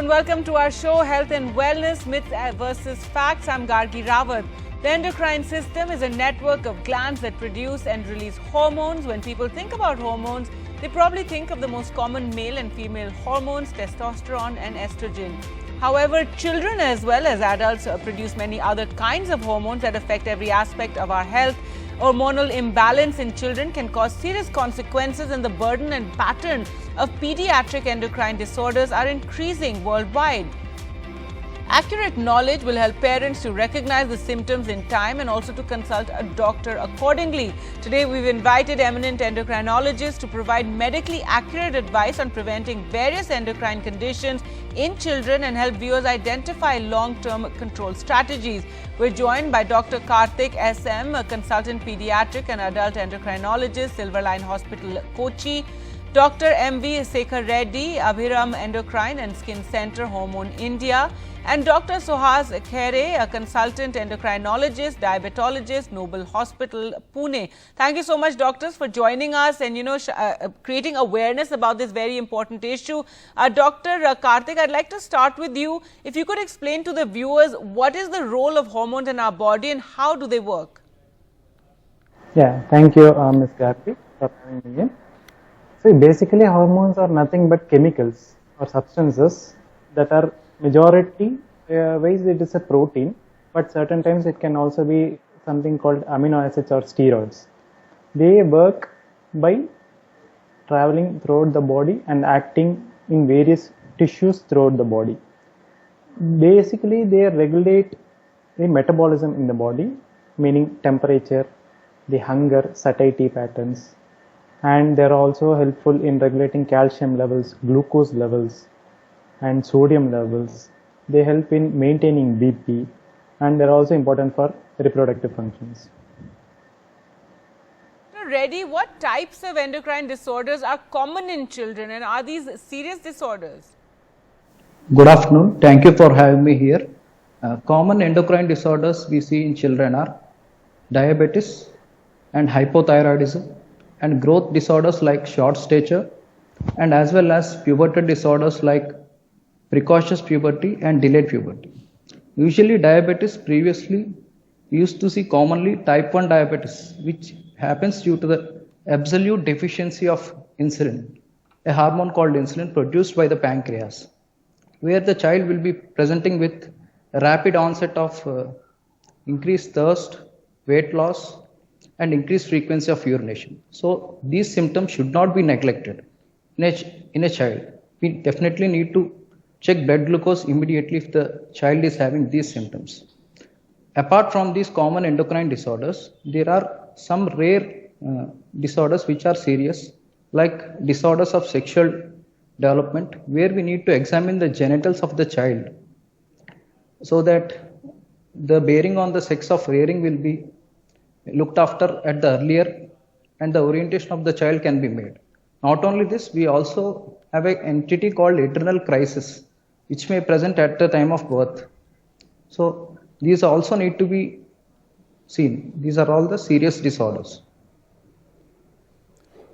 and welcome to our show, Health and Wellness, Myths versus Facts. I'm Gargi Rawat. The endocrine system is a network of glands that produce and release hormones. When people think about hormones, they probably think of the most common male and female hormones, testosterone and estrogen. However, children as well as adults produce many other kinds of hormones that affect every aspect of our health. Hormonal imbalance in children can cause serious consequences, and the burden and pattern of pediatric endocrine disorders are increasing worldwide. Accurate knowledge will help parents to recognize the symptoms in time and also to consult a doctor accordingly. Today, we've invited eminent endocrinologists to provide medically accurate advice on preventing various endocrine conditions in children and help viewers identify long-term control strategies. We're joined by Dr. Karthik SM, a consultant pediatric and adult endocrinologist, Silverline Hospital, Kochi. Dr. M.V. Sekhar Reddy, Abhiram Endocrine and Skin Center, Hormone, India. And Dr. Suhas Khere, a consultant endocrinologist, diabetologist, Noble Hospital, Pune. Thank you so much, doctors, for joining us and, creating awareness about this very important issue. Dr. Karthik, I'd like to start with you. If you could explain to the viewers what is the role of hormones in our body and how do they work? Yeah, thank you, Ms. Gargi, for having me in. So basically, hormones are nothing but chemicals or substances that are majority ways it is a protein, but certain times it can also be something called amino acids or steroids. They work by traveling throughout the body and acting in various tissues throughout the body. Basically, they regulate the metabolism in the body, meaning temperature, the hunger, satiety patterns, and they are also helpful in regulating calcium levels, glucose levels and sodium levels. They help in maintaining BP, and they are also important for reproductive functions. Reddy, what types of endocrine disorders are common in children and are these serious disorders? Good afternoon. Thank you for having me here. Common endocrine disorders we see in children are diabetes and hypothyroidism, and growth disorders like short stature, and as well as puberty disorders like precocious puberty and delayed puberty. Usually diabetes, previously we used to see commonly type 1 diabetes, which happens due to the absolute deficiency of insulin, a hormone called insulin produced by the pancreas, where the child will be presenting with a rapid onset of increased thirst, weight loss and increased frequency of urination. So these symptoms should not be neglected in a child. We definitely need to check blood glucose immediately if the child is having these symptoms. Apart from these common endocrine disorders, there are some rare disorders which are serious, like disorders of sexual development, where we need to examine the genitals of the child so that the bearing on the sex of rearing will be looked after at the earlier and the orientation of the child can be made. Not only this, we also have an entity called adrenal crisis, which may present at the time of birth. So these also need to be seen. These are all the serious disorders.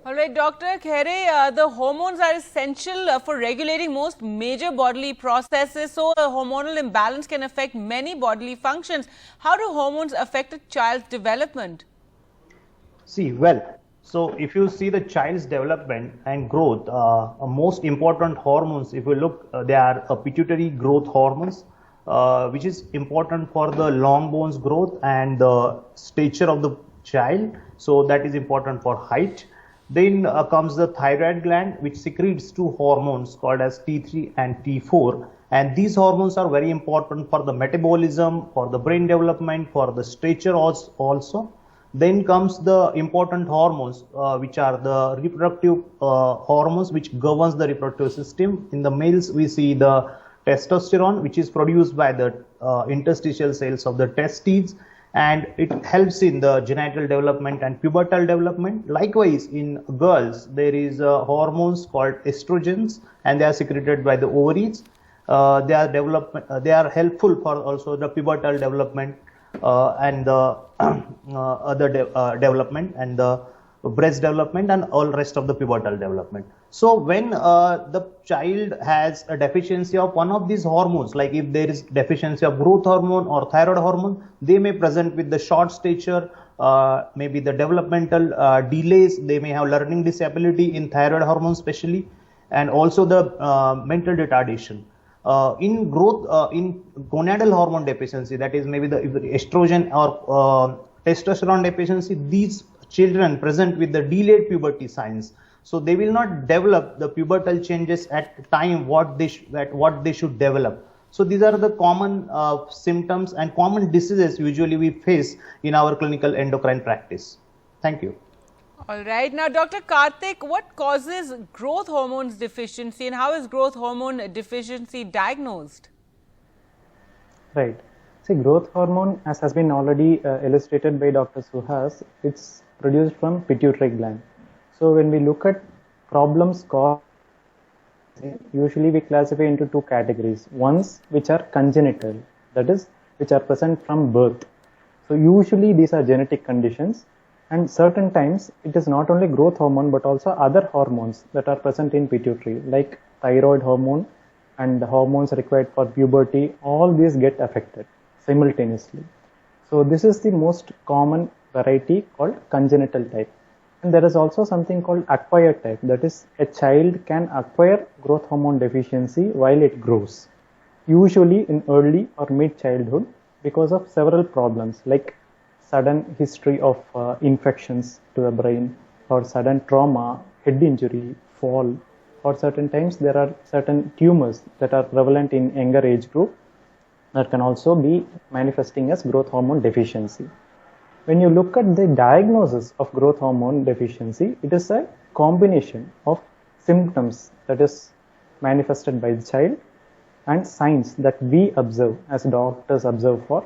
All right, Dr. Khere, the hormones are essential for regulating most major bodily processes. So a hormonal imbalance can affect many bodily functions. How do hormones affect a child's development? So if you see the child's development and growth, most important hormones, if you look, they are pituitary growth hormones, which is important for the long bones growth and the stature of the child. So that is important for height. Then comes the thyroid gland, which secretes two hormones called as T3 and T4. And these hormones are very important for the metabolism, for the brain development, for the stature also. Then comes the important hormones, which are the reproductive hormones, which governs the reproductive system. In the males, we see the testosterone, which is produced by the interstitial cells of the testes, and it helps in the genital development and pubertal development. Likewise, in girls, there is hormones called estrogens, and they are secreted by the ovaries. They are helpful for also the pubertal development and the other development and the breast development and all rest of the pubertal development. So when the child has a deficiency of one of these hormones, like if there is deficiency of growth hormone or thyroid hormone, they may present with the short stature, maybe the developmental delays, they may have learning disability in thyroid hormone especially, and also the mental retardation. In growth, in gonadal hormone deficiency, that is maybe the estrogen or testosterone deficiency, these children present with the delayed puberty signs. So they will not develop the pubertal changes at time what they should develop. So these are the common symptoms and common diseases usually we face in our clinical endocrine practice. Thank you. All right. Now, Dr. Karthik, what causes growth hormones deficiency and how is growth hormone deficiency diagnosed? Right. See, growth hormone, as has been already illustrated by Dr. Suhas, it's produced from pituitary gland. So when we look at problems caused, usually we classify into two categories. Ones which are congenital, that is, which are present from birth. So usually these are genetic conditions, and certain times it is not only growth hormone but also other hormones that are present in pituitary, like thyroid hormone and the hormones required for puberty. All these get affected simultaneously. So this is the most common variety called congenital type. And there is also something called acquired type, that is, a child can acquire growth hormone deficiency while it grows, usually in early or mid childhood, because of several problems like sudden history of infections to the brain, or sudden trauma, head injury, fall, or certain times there are certain tumors that are prevalent in younger age group that can also be manifesting as growth hormone deficiency. When you look at the diagnosis of growth hormone deficiency, it is a combination of symptoms that is manifested by the child and signs that we observe as doctors observe for,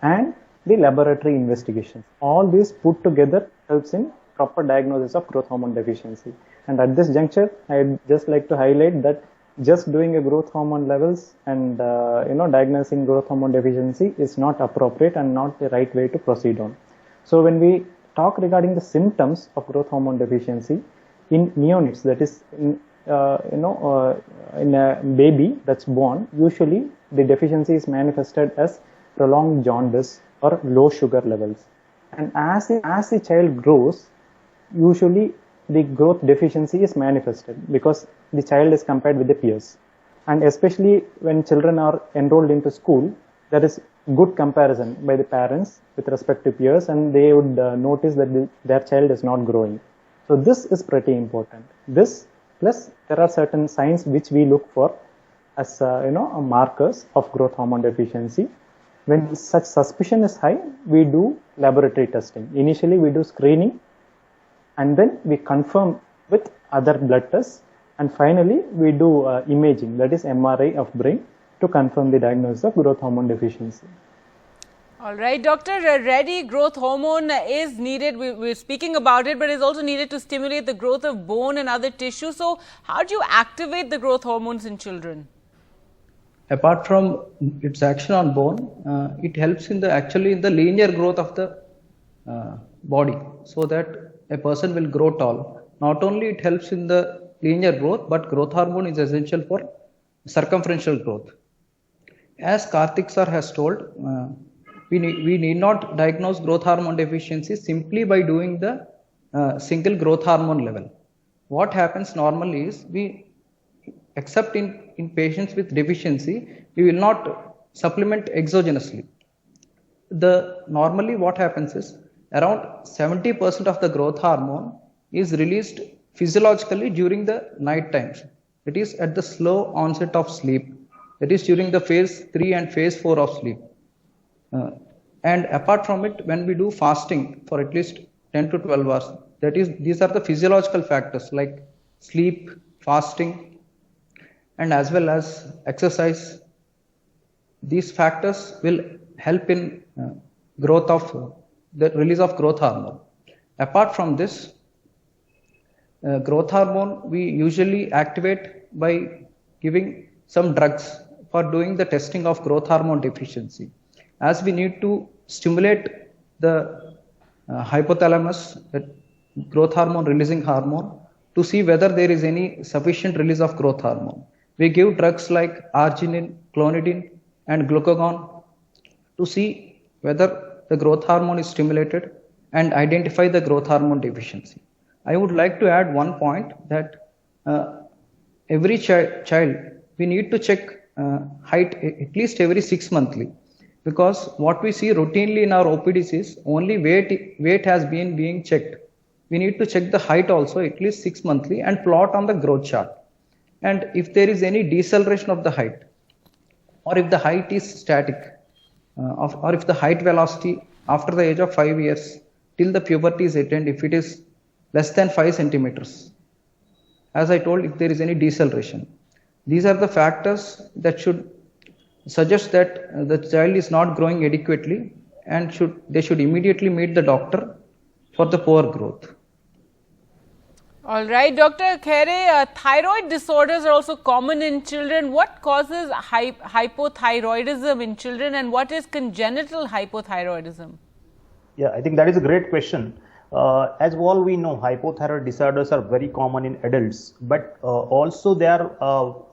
and the laboratory investigations. All these put together helps in proper diagnosis of growth hormone deficiency. And at this juncture, I'd just like to highlight that just doing a growth hormone levels and diagnosing growth hormone deficiency is not appropriate and not the right way to proceed on. So when we talk regarding the symptoms of growth hormone deficiency in neonates, that is in a baby that's born, usually the deficiency is manifested as prolonged jaundice or low sugar levels. And as the child grows, usually the growth deficiency is manifested because the child is compared with the peers. And especially when children are enrolled into school, there is good comparison by the parents with respect to peers, and they would notice that their child is not growing. So this is pretty important. This plus there are certain signs which we look for as markers of growth hormone deficiency. When such suspicion is high, we do laboratory testing. Initially we do screening, and then we confirm with other blood tests, and finally we do imaging, that is MRI of brain, to confirm the diagnosis of growth hormone deficiency. All right, Dr. Reddy, growth hormone is needed. We're speaking about it, but it's also needed to stimulate the growth of bone and other tissue. So how do you activate the growth hormones in children? Apart from its action on bone, it helps in the linear growth of the body, so that a person will grow tall. Not only it helps in the linear growth, but growth hormone is essential for circumferential growth. As Karthik sir has told, we need not diagnose growth hormone deficiency simply by doing the single growth hormone level. What happens normally is, except in patients with deficiency, we will not supplement exogenously. Normally what happens is, around 70% of the growth hormone is released physiologically during the night times. It is at the slow onset of sleep. That is during the phase 3 and phase 4 of sleep. And apart from it, when we do fasting for at least 10 to 12 hours, these are the physiological factors like sleep, fasting, and as well as exercise. These factors will help in the release of growth hormone. Apart from this, growth hormone we usually activate by giving some drugs for doing the testing of growth hormone deficiency, as we need to stimulate the hypothalamus growth hormone releasing hormone to see whether there is any sufficient release of growth hormone. We give drugs like arginine, clonidine and glucagon to see whether the growth hormone is stimulated and identify the growth hormone deficiency. I would like to add one point that every child, we need to check height at least every 6 monthly, because what we see routinely in our OPDs is only weight has been being checked. We need to check the height also at least 6 monthly and plot on the growth chart. And if there is any deceleration of the height, or if the height is static, or if the height velocity after the age of 5 years till the puberty is attained, if it is less than 5 centimeters, as I told, if there is any deceleration, these are the factors that should suggest that the child is not growing adequately, and they should immediately meet the doctor for the poor growth. All right, Dr. Khere, thyroid disorders are also common in children. What causes hypothyroidism in children, and what is congenital hypothyroidism? Yeah, I think that is a great question. As all we know, hypothyroid disorders are very common in adults, but also they are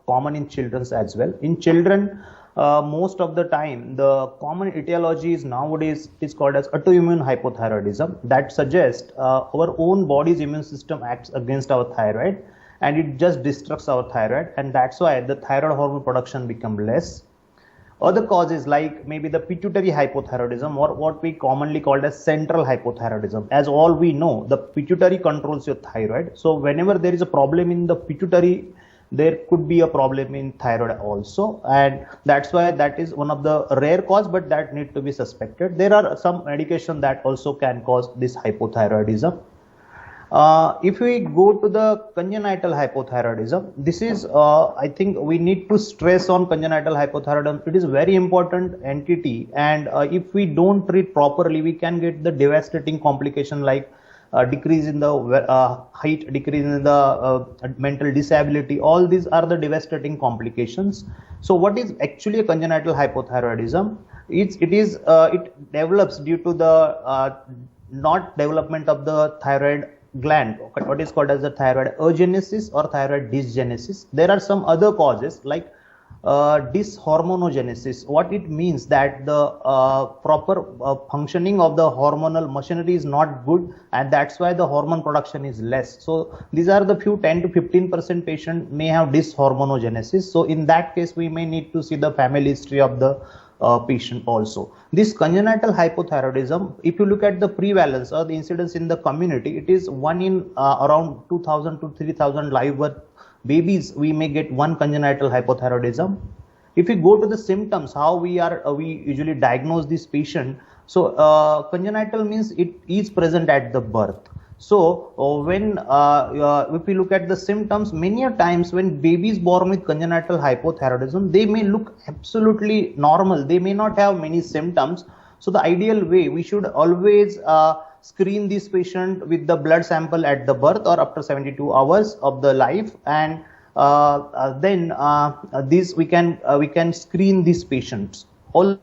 common in children as well. In children, most of the time, the common etiology is nowadays is called as autoimmune hypothyroidism. That suggests our own body's immune system acts against our thyroid, and it just destructs our thyroid, and that's why the thyroid hormone production becomes less. Other causes like maybe the pituitary hypothyroidism, or what we commonly call as central hypothyroidism. As all we know, the pituitary controls your thyroid. So whenever there is a problem in the pituitary, there could be a problem in thyroid also, and that's why that is one of the rare cause, but that need to be suspected. There are some medication that also can cause this hypothyroidism. If we go to the congenital hypothyroidism, this is I think we need to stress on congenital hypothyroidism. It is a very important entity, and if we don't treat properly, we can get the devastating complication like decrease in the height, decrease in the mental disability. All these are the devastating complications. So what is actually a congenital hypothyroidism? It develops due to the not development of the thyroid gland, what is called as the thyroid agenesis or thyroid dysgenesis. There are some other causes like dyshormonogenesis. What it means that the proper functioning of the hormonal machinery is not good, and that's why the hormone production is less. So these are the few 10 to 15% patient may have dyshormonogenesis. So in that case, we may need to see the family history of the patient also. This congenital hypothyroidism, if you look at the prevalence or the incidence in the community, it is 1 in around 2,000 to 3,000 live birth babies. We may get one congenital hypothyroidism. If we go to the symptoms, how we usually diagnose this patient. So congenital means it is present at the birth. So when if we look at the symptoms, many a times when babies born with congenital hypothyroidism, they may look absolutely normal. They may not have many symptoms. So the ideal way, we should always screen this patient with the blood sample at the birth or after 72 hours of the life, and then this we can screen these patients. All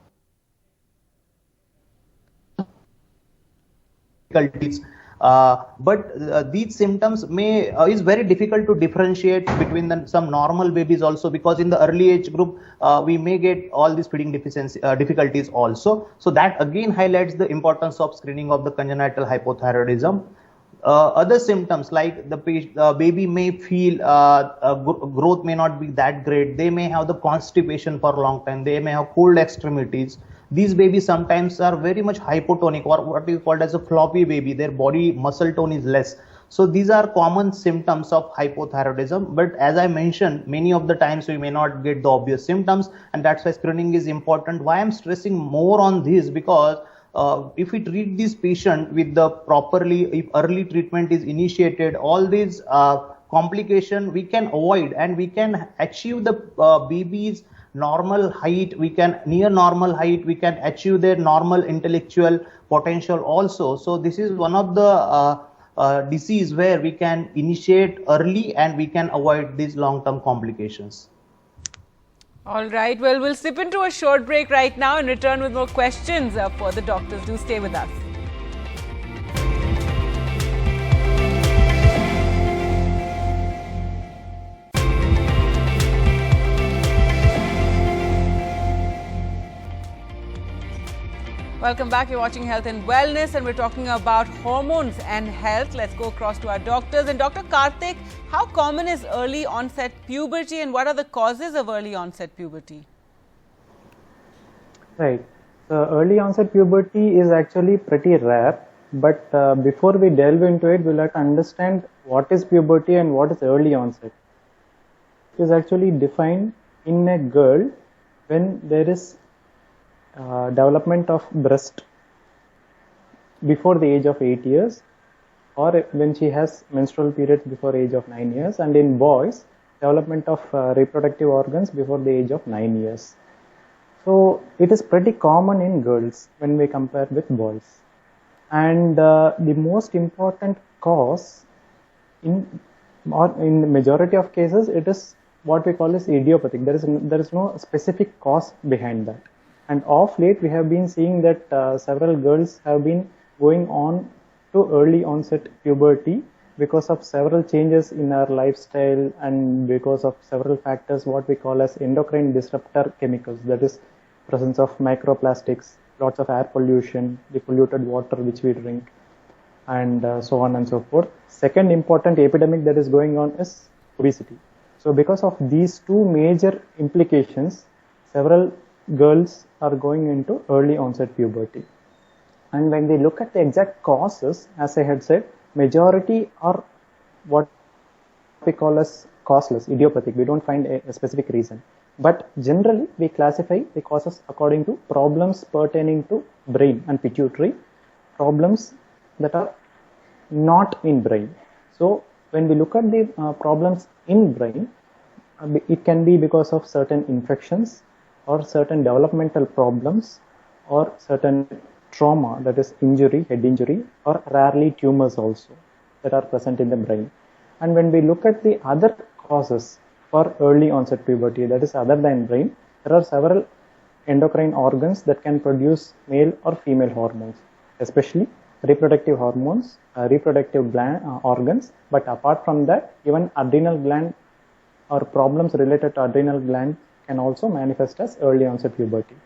difficulties. But these symptoms may is very difficult to differentiate between some normal babies also, because in the early age group we may get all these feeding deficiency difficulties also. So that again highlights the importance of screening of the congenital hypothyroidism. Other symptoms like the baby may feel growth may not be that great. They may have the constipation for a long time. They may have cold extremities. These babies sometimes are very much hypotonic, or what is called as a floppy baby. Their body muscle tone is less. So these are common symptoms of hypothyroidism. But as I mentioned, many of the times we may not get the obvious symptoms, and that's why screening is important. Why I'm stressing more on this, because if we treat this patient with the properly, if early treatment is initiated, all these complications we can avoid, and we can achieve the baby's normal height, we can near normal height, we can achieve their normal intellectual potential also. So this is one of the disease where we can initiate early and we can avoid these long-term complications. All right, well, we'll slip into a short break right now and return with more questions for the doctors. Do stay with us. Welcome back. You're watching Health and Wellness, and we're talking about hormones and health. Let's go across to our doctors. And Dr. Karthik, how common is early onset puberty, and what are the causes of early onset puberty? Right. So early onset puberty is actually pretty rare, but before we delve into it, we'll have to understand what is puberty and what is early onset. It is actually defined in a girl when there is development of breast before the age of 8 years, or when she has menstrual periods before age of 9 years, and in boys development of reproductive organs before the age of 9 years. So it is pretty common in girls when we compare with boys, and the most important cause in the majority of cases, it is what we call as idiopathic. There is no specific cause behind that. And of late, we have been seeing that several girls have been going on to early onset puberty because of several changes in our lifestyle and because of several factors, what we call as endocrine disruptor chemicals. That is presence of microplastics, lots of air pollution, the polluted water which we drink, and so on and so forth. Second important epidemic that is going on is obesity. So because of these two major implications, several girls are going into early onset puberty. And when we look at the exact causes, as I had said, majority are what we call as causeless, idiopathic. We don't find a specific reason. But generally, we classify the causes according to problems pertaining to brain and pituitary, problems that are not in brain. So when we look at the problems in brain, it can be because of certain infections, or certain developmental problems, or certain trauma, that is injury, head injury, or rarely tumors also that are present in the brain. And when we look at the other causes for early onset puberty, that is other than brain, there are several endocrine organs that can produce male or female hormones, especially reproductive hormones, reproductive gland organs. But apart from that, even adrenal gland or problems related to adrenal gland can also manifest as early onset puberty.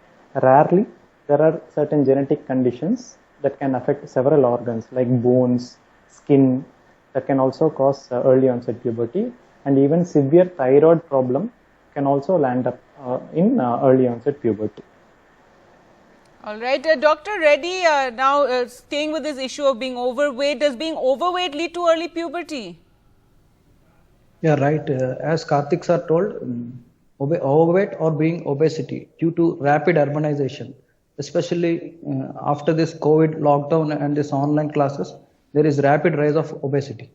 Rarely, there are certain genetic conditions that can affect several organs like bones, skin, that can also cause early onset puberty, and even severe thyroid problem can also land up in early onset puberty. All right, Dr. Reddy, now staying with this issue of being overweight, does being overweight lead to early puberty? Yeah, right. As Karthik sir told, overweight or being obesity due to rapid urbanization, especially after this COVID lockdown and this online classes, there is rapid rise of obesity.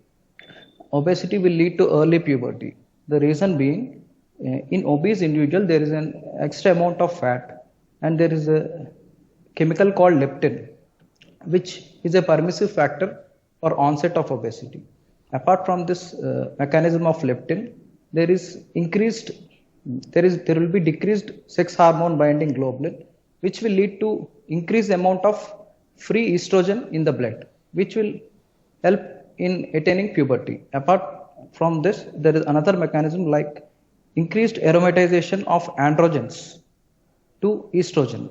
Obesity will lead to early puberty. The reason being, in obese individual, there is an extra amount of fat, and there is a chemical called leptin, which is a permissive factor for onset of obesity. Apart from this mechanism of leptin, there will be decreased sex hormone binding globulin, which will lead to increased amount of free estrogen in the blood, which will help in attaining puberty. Apart from this, there is another mechanism like increased aromatization of androgens to estrogen.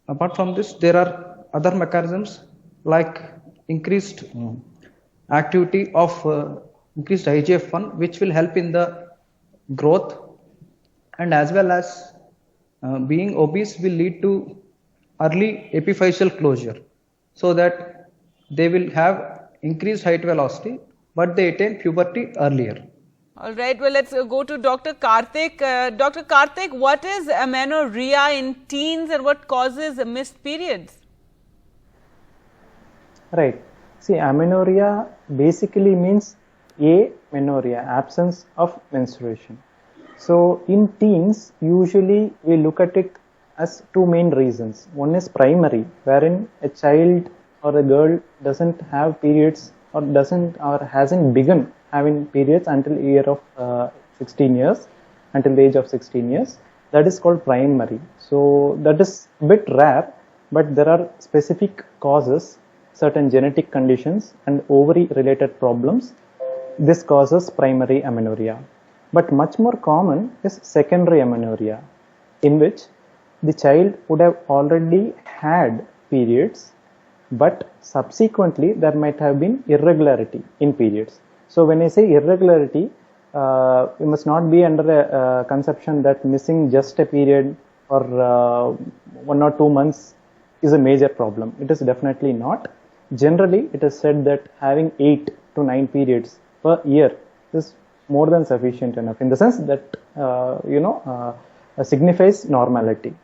Apart from this, there are other mechanisms like increased activity of increased IGF-1, which will help in the growth, and as well as being obese will lead to early epiphyseal closure, so that they will have increased height velocity, but they attain puberty earlier. All right, well, let's go to Dr. Karthik. Dr. Karthik, what is amenorrhea in teens and what causes missed periods? Right. See, amenorrhea basically means amenorrhea, absence of menstruation. So in teens, usually we look at it as two main reasons. One is primary, wherein a child or a girl doesn't have periods or hasn't begun having periods until the year of 16 years, until the age of 16 years. That is called primary. So that is a bit rare, but there are specific causes, certain genetic conditions and ovary related problems. This causes primary amenorrhea. But much more common is secondary amenorrhea, in which the child would have already had periods, but subsequently there might have been irregularity in periods. So when I say irregularity, we must not be under a conception that missing just a period or 1 or 2 months is a major problem. It is definitely not. Generally, it is said that having 8 to 9 periods per year is more than sufficient enough, in the sense that signifies normality.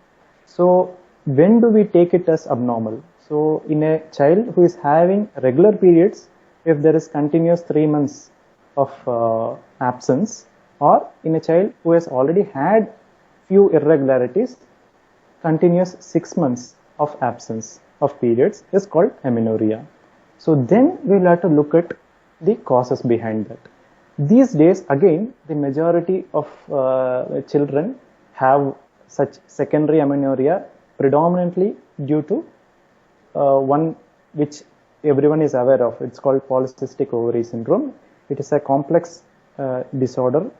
So when do we take it as abnormal? So in a child who is having regular periods, if there is continuous 3 months of absence, or in a child who has already had few irregularities, continuous 6 months of absence of periods is called amenorrhea. So then we will have to look at the causes behind that. These days, again, the majority of children have such secondary amenorrhea, predominantly due to one which everyone is aware of. It's called polycystic ovary syndrome. It is a complex disorder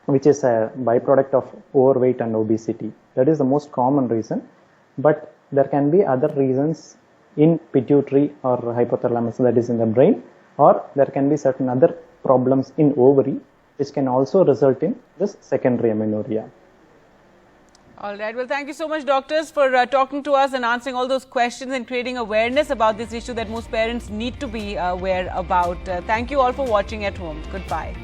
which is a byproduct of overweight and obesity. That is the most common reason, but there can be other reasons in pituitary or hypothalamus, that is in the brain, or there can be certain other problems in ovary which can also result in this secondary amenorrhea. All right. Well, thank you so much, doctors, for talking to us and answering all those questions and creating awareness about this issue that most parents need to be aware about. Thank you all for watching at home. Goodbye.